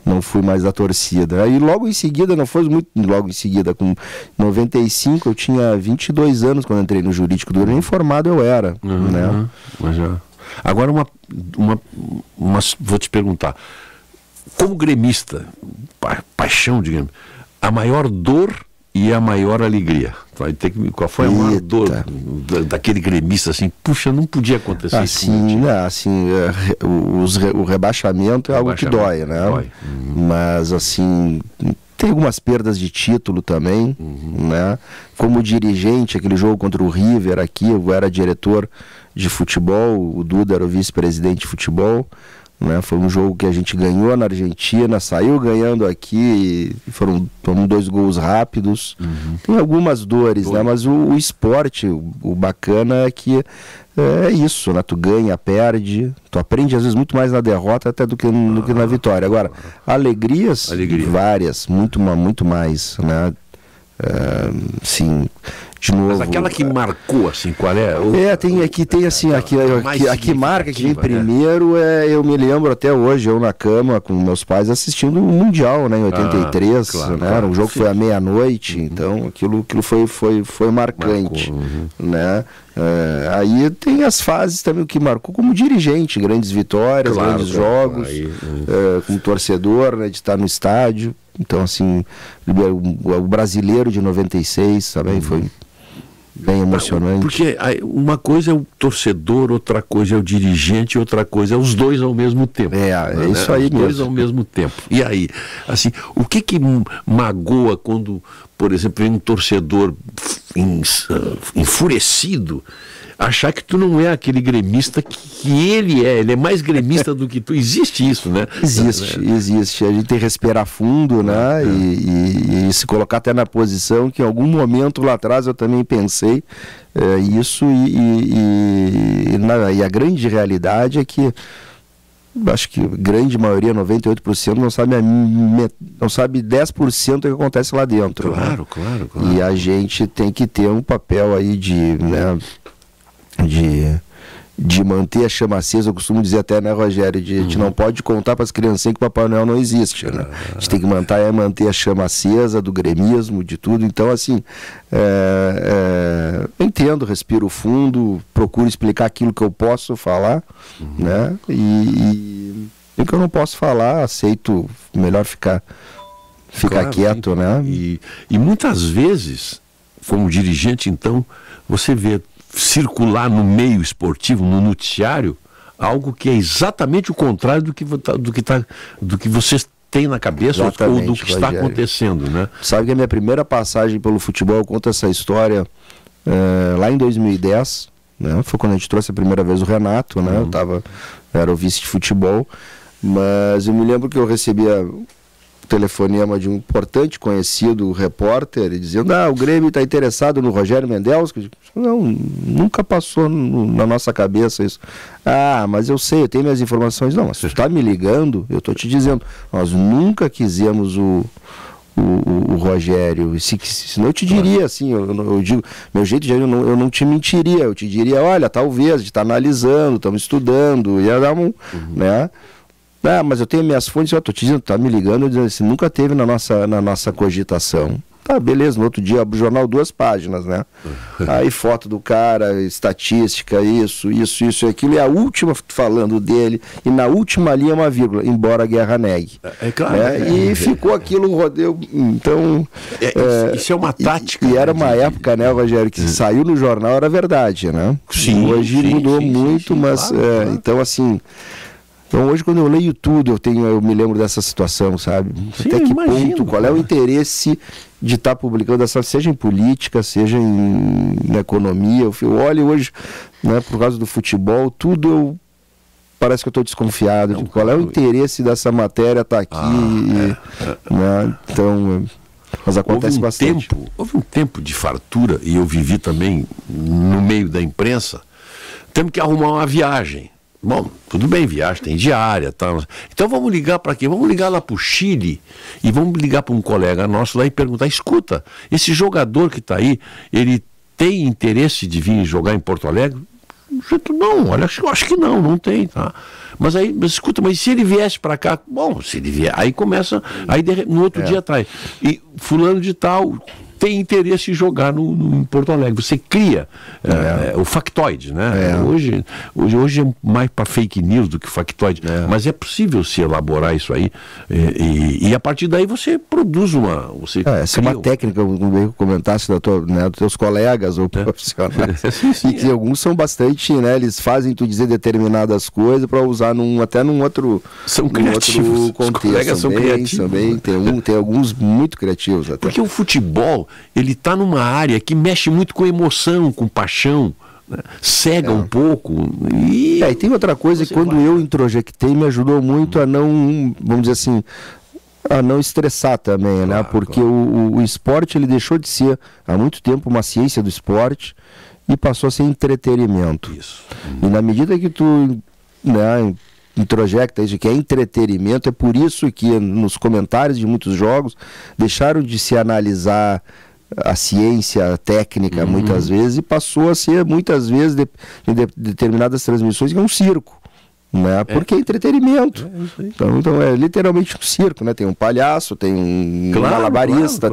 não fui mais da torcida. Aí logo em seguida, não foi muito logo em seguida, com 95 eu tinha 22 anos quando entrei no jurídico do Grêmio, informado eu era, né? Agora vou te perguntar, como gremista, paixão de Grêmio, a maior dor e a maior alegria. Qual foi a maior dor daquele gremista, assim, puxa, não podia acontecer isso. O rebaixamento é algo que dói, né? Mas, assim, tem algumas perdas de título também, né? Como dirigente, aquele jogo contra o River aqui, eu era diretor de futebol, o Duda era o vice-presidente de futebol, né? Foi um jogo que a gente ganhou na Argentina, saiu ganhando aqui, foram 2 gols rápidos. Tem algumas dores, né? Mas o esporte, o bacana é que é isso, né? Tu ganha, perde, tu aprende às vezes muito mais na derrota até do que na vitória. Agora, alegrias. Várias, muito mais, né? Sim, de novo. Mas aquela que marcou, assim, qual é? Tem assim, a que marca, que vem primeiro, eu me lembro até hoje, eu na cama com meus pais assistindo o Mundial, né, em 83, né? Era um jogo que foi à meia-noite, então aquilo foi marcante, né? Aí tem as fases também, o que marcou como dirigente, grandes vitórias, grandes jogos, como torcedor, né, de estar no estádio. Então, assim, o brasileiro de 96 também foi bem emocionante. Porque uma coisa é o torcedor, outra coisa é o dirigente, outra coisa é os dois ao mesmo tempo. Isso aí mesmo. Os dois ao mesmo tempo. E aí, assim, o que magoa quando, por exemplo, vem um torcedor enfurecido achar que tu não é aquele gremista que ele é mais gremista do que tu. Existe isso, né? Existe. A gente tem que respirar fundo, né? E se colocar até na posição que em algum momento lá atrás eu também pensei isso e a grande realidade é que acho que a grande maioria, 98%, não sabe 10% do que acontece lá dentro. Claro. E a gente tem que ter um papel aí de manter a chama acesa. Eu costumo dizer até, né, Rogério, a gente não pode contar para as criancinhas que o Papai Noel não existe, né? A gente tem que manter a chama acesa do gremismo, de tudo. Então, assim, entendo, respiro fundo, procuro explicar aquilo que eu posso falar, né? E o que eu não posso falar, aceito, melhor ficar quieto, né? E muitas vezes, como dirigente, então, você vê circular no meio esportivo, no noticiário, algo que é exatamente o contrário do que vocês têm na cabeça ou do que está acontecendo, né? Sabe que a minha primeira passagem pelo futebol, eu conto essa história lá em 2010, né? Foi quando a gente trouxe a primeira vez o Renato, né? Era o vice de futebol, mas eu me lembro que eu recebia telefonema de um importante conhecido repórter dizendo: o Grêmio está interessado no Rogério Mendelski. Não, nunca passou na nossa cabeça isso. Mas eu sei, eu tenho minhas informações. Não, mas você está me ligando, eu estou te dizendo, nós nunca quisemos o Rogério. Senão eu te diria assim, eu digo, meu jeito de eu não te mentiria, eu te diria: olha, talvez, a gente está analisando, estamos estudando, ia dar né? Mas eu tenho minhas fontes, eu estou te dizendo, tá me ligando, dizendo assim, nunca teve na nossa cogitação. Tá, beleza, no outro dia, o jornal 2 páginas, né? Aí foto do cara, estatística, isso e aquilo, e a última falando dele, e na última linha uma vírgula, embora a guerra negue. Claro. E ficou aquilo um rodeio, então... isso é uma tática. E era uma época, né, Rogério, que saiu no jornal, era verdade, né? Sim. Hoje mudou muito, mas, claro. Então assim... Então hoje quando eu leio tudo, eu me lembro dessa situação, sabe? Sim, até que ponto, qual é o interesse de estar publicando essa, seja em política, seja na economia. Eu olho hoje, né, por causa do futebol, tudo parece que eu estou desconfiado de qual é o interesse dessa matéria estar aqui. Né? Então, mas acontece bastante. Houve um tempo de fartura, e eu vivi também no meio da imprensa. Temos que arrumar uma viagem. Bom, tudo bem, viagem tem diária, tá? Então vamos ligar para quê? Vamos ligar lá para o Chile e vamos ligar para um colega nosso lá e perguntar: escuta, esse jogador que está aí, ele tem interesse de vir jogar em Porto Alegre? Não, olha, eu acho que não tem, tá? Mas escuta, mas se ele viesse para cá, bom, se ele vier, aí começa, aí no outro dia tá aí. E fulano de tal tem interesse em jogar em Porto Alegre. Você cria o factoide, né? Hoje é mais para fake news do que factoide, mas é possível se elaborar isso aí e a partir daí você produz essa é uma técnica, como comentasse dos teus colegas ou profissionais, e que alguns são bastante, né? Eles fazem tu dizer determinadas coisas para usar até num outro, são criativos. Outro contexto. Os colegas são criativos. Também tem alguns muito criativos até. Porque o futebol, ele está numa área que mexe muito com emoção, com paixão, né? Cega um pouco. E tem outra coisa que quando eu introjectei me ajudou muito a não, vamos dizer assim, a não estressar também, né? Porque o esporte, ele deixou de ser há muito tempo uma ciência do esporte e passou a ser entretenimento. Isso. E na medida que tu, né, introjecta isso que é entretenimento, é por isso que nos comentários de muitos jogos deixaram de se analisar a ciência técnica muitas vezes e passou a ser muitas vezes determinadas transmissões que é um circo, né? Porque é entretenimento. Então é literalmente um circo, né? Tem um palhaço, tem um malabarista,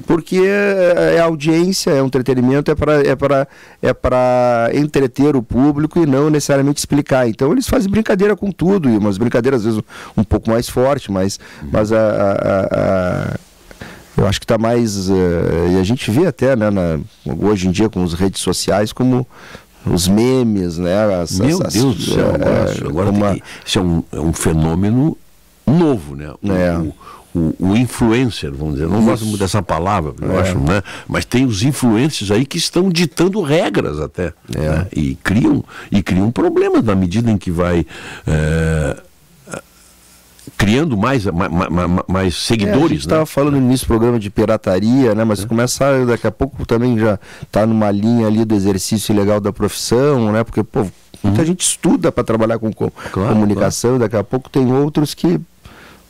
porque é audiência, é um entretenimento, é para entreter o público e não necessariamente explicar. Então eles fazem brincadeira com tudo, e umas brincadeiras às vezes um pouco mais forte, mas eu acho que está mais... e a gente vê até, né, hoje em dia com as redes sociais, como os memes, né? Meu Deus do céu, agora isso é um fenômeno novo, né? O influencer, vamos dizer, não gosto muito dessa palavra, eu acho, né? Mas tem os influencers aí que estão ditando regras até, né? E criam problemas na medida em que vai... criando mais seguidores. A gente estava falando no início do programa de pirataria, né? Mas começa, daqui a pouco também já está numa linha ali do exercício ilegal da profissão, né? Porque, muita gente estuda para trabalhar com comunicação, e daqui a pouco tem outros que...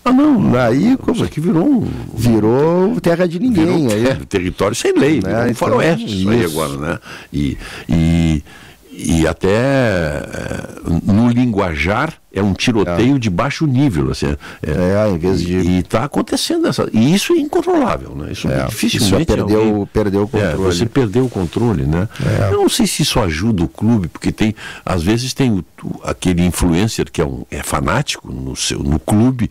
aí isso aqui virou terra de ninguém. Território sem lei, né? Faroeste isso aí agora, né? E até no linguajar é um tiroteio de baixo nível, assim, em vez de... E está acontecendo e isso é incontrolável, né? Isso dificilmente perdeu o controle. Você perdeu o controle, né? Eu não sei se isso ajuda o clube, porque às vezes tem aquele influencer que é fanático no clube,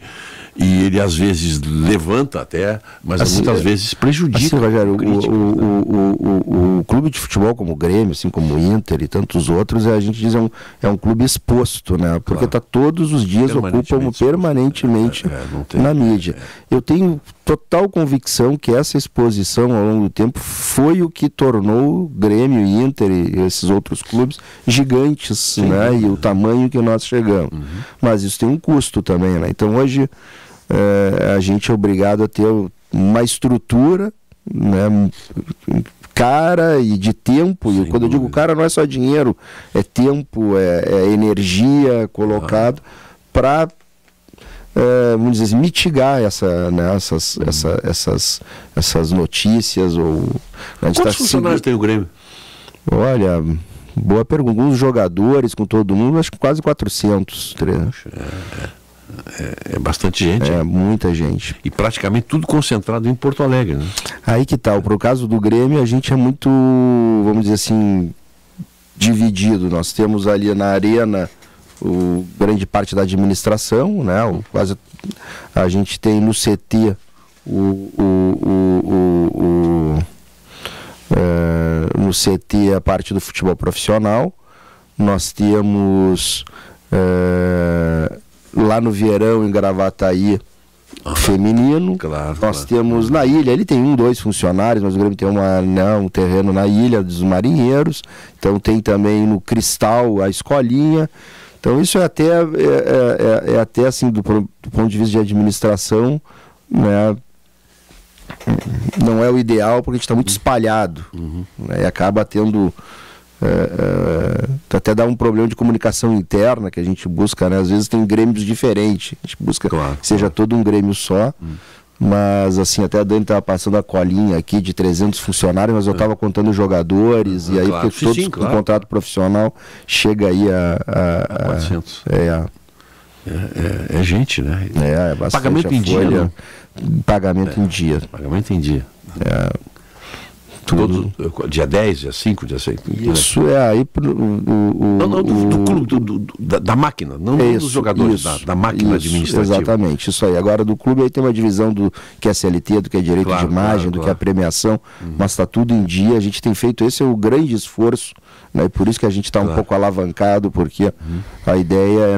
e ele às vezes levanta até, mas assim, muitas vezes prejudica. Assim, Rogério, o clube de futebol como o Grêmio, assim como o Inter e tantos outros, a gente diz é um clube exposto, né? Porque está todos os dias ocupam permanentemente na mídia. Eu tenho total convicção que essa exposição ao longo do tempo foi o que tornou o Grêmio, Inter e esses outros clubes gigantes, né? E o tamanho que nós chegamos. Mas isso tem um custo também, né? Então hoje a gente é obrigado a ter uma estrutura, né, cara e de tempo, e quando eu digo cara não é só dinheiro, é tempo, é energia colocado para vamos dizer assim, mitigar essas notícias. Quantos funcionários tem o Grêmio? Olha, boa pergunta. Alguns jogadores com todo mundo, acho que quase 400. É bastante gente. É muita gente. E praticamente tudo concentrado em Porto Alegre, né? Aí que tá. Pro caso do Grêmio, a gente é muito, vamos dizer assim, dividido. Nós temos ali na arena grande parte da administração, né? A gente tem no CT no CT a parte do futebol profissional. Nós temos lá no Vieirão, em Gravataí, feminino. Nós temos na ilha, ele tem 2 funcionários, mas o Grêmio tem um terreno na Ilha dos Marinheiros. Então tem também no Cristal a escolinha. Então isso é até assim, do ponto de vista de administração, né, não é o ideal, porque a gente está muito espalhado, né, e acaba tendo até dá um problema de comunicação interna que a gente busca, né? Às vezes tem grêmios diferentes, a gente busca que seja todo um grêmio só. Mas assim, até a Dani estava passando a colinha aqui de 300 funcionários, mas eu estava contando jogadores, e aí porque todos com contrato profissional chega aí a 400. É gente, né? É bastante. Pagamento em dia, né? Pagamento em dia. Pagamento em dia. Todo, dia 10, dia 5, dia 6. Isso aí do clube, da máquina, não dos jogadores, da máquina administrativa. Exatamente, isso aí. Agora do clube aí tem uma divisão do que é CLT, do que é direito de imagem, do que é a premiação, mas está tudo em dia. A gente tem feito, esse é o grande esforço, né? E por isso que a gente está um pouco alavancado, porque a ideia é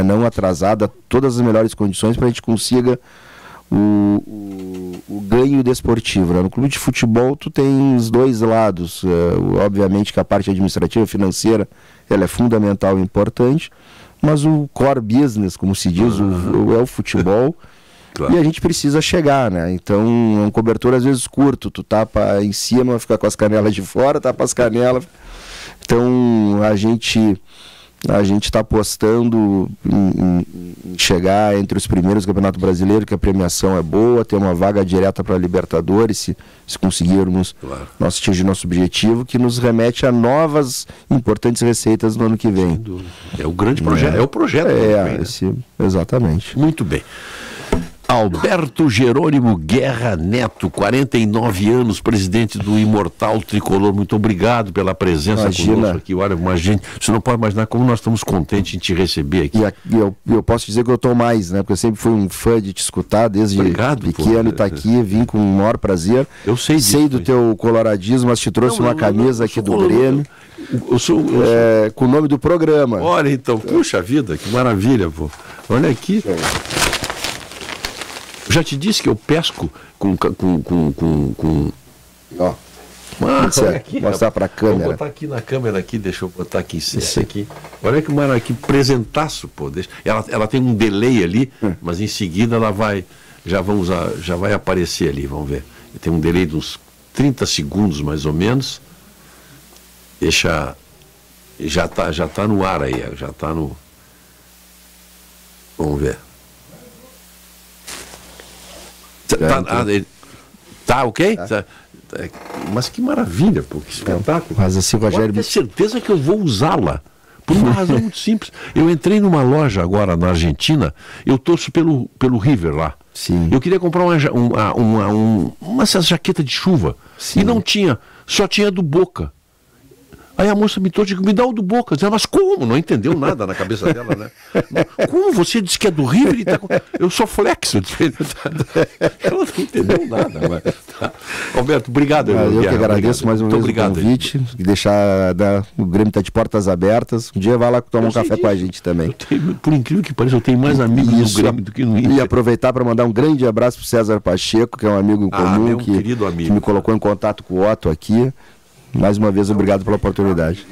não atrasar, dar todas as melhores condições para a gente consiga o ganho desportivo, né? No clube de futebol tu tem os dois lados, obviamente que a parte administrativa, financeira, ela é fundamental e importante, mas o core business, como se diz, é o futebol. E a gente precisa chegar, né? Então é um cobertor às vezes curto, tu tapa em cima, fica com as canelas de fora, tapa as canelas. Então a gente está apostando em chegar entre os primeiros do Campeonato Brasileiro, que a premiação é boa, ter uma vaga direta para a Libertadores, se conseguirmos nós atingir nosso objetivo, que nos remete a novas importantes receitas no ano que vem. É o grande projeto, é o projeto. Exatamente. Muito bem. Alberto Jerônimo Guerra Neto, 49 anos, presidente do Imortal Tricolor. Muito obrigado pela presença conosco aqui. Olha, você não pode imaginar como nós estamos contentes em te receber aqui. E eu posso dizer que eu estou mais, né? Porque eu sempre fui um fã de te escutar desde pequeno, e tá aqui, vim com o maior prazer. Eu sei disso. Sei do teu coloradismo, mas te trouxe uma camisa aqui do Grêmio. Com o nome do programa. Olha, então, puxa vida, que maravilha, pô. Olha aqui. Já te disse que eu pesco com... Ó, aqui, mostrar para a câmera. Vou botar aqui na câmera aqui, deixa eu botar aqui esse aqui. Olha que maravilha, que presentaço, pô. Ela tem um delay ali, mas em seguida ela vai, já vai aparecer ali, vamos ver. Tem um delay de uns 30 segundos mais ou menos. Deixa, já tá no ar aí, já tá no... Vamos ver. Tá ok? Tá. Mas que maravilha, pô, que espetáculo. Mas assim, Rogério... Tenho certeza que eu vou usá-la, Por uma razão muito simples. Eu entrei numa loja agora na Argentina, eu torço pelo River lá. Sim. Eu queria comprar uma jaqueta de chuva. Sim. E não tinha, só tinha do Boca. Aí a moça me trouxe e disse, me dá o do Boca. Eu disse, mas como? Não entendeu nada na cabeça dela, né? Como você disse que é do River e tá com... Eu sou flexo. Ela não entendeu nada. Mas... Tá. Alberto, obrigado. Eu que agradeço mais uma vez o convite. Deixar, o Grêmio está de portas abertas. Um dia vai lá tomar um café com a gente também. Por incrível que pareça, eu tenho mais amigos no Grêmio do que no Inter. E aproveitar para mandar um grande abraço para o César Pacheco, que é um amigo comum, que me colocou em contato com o Otto aqui. Mais uma vez, obrigado pela oportunidade.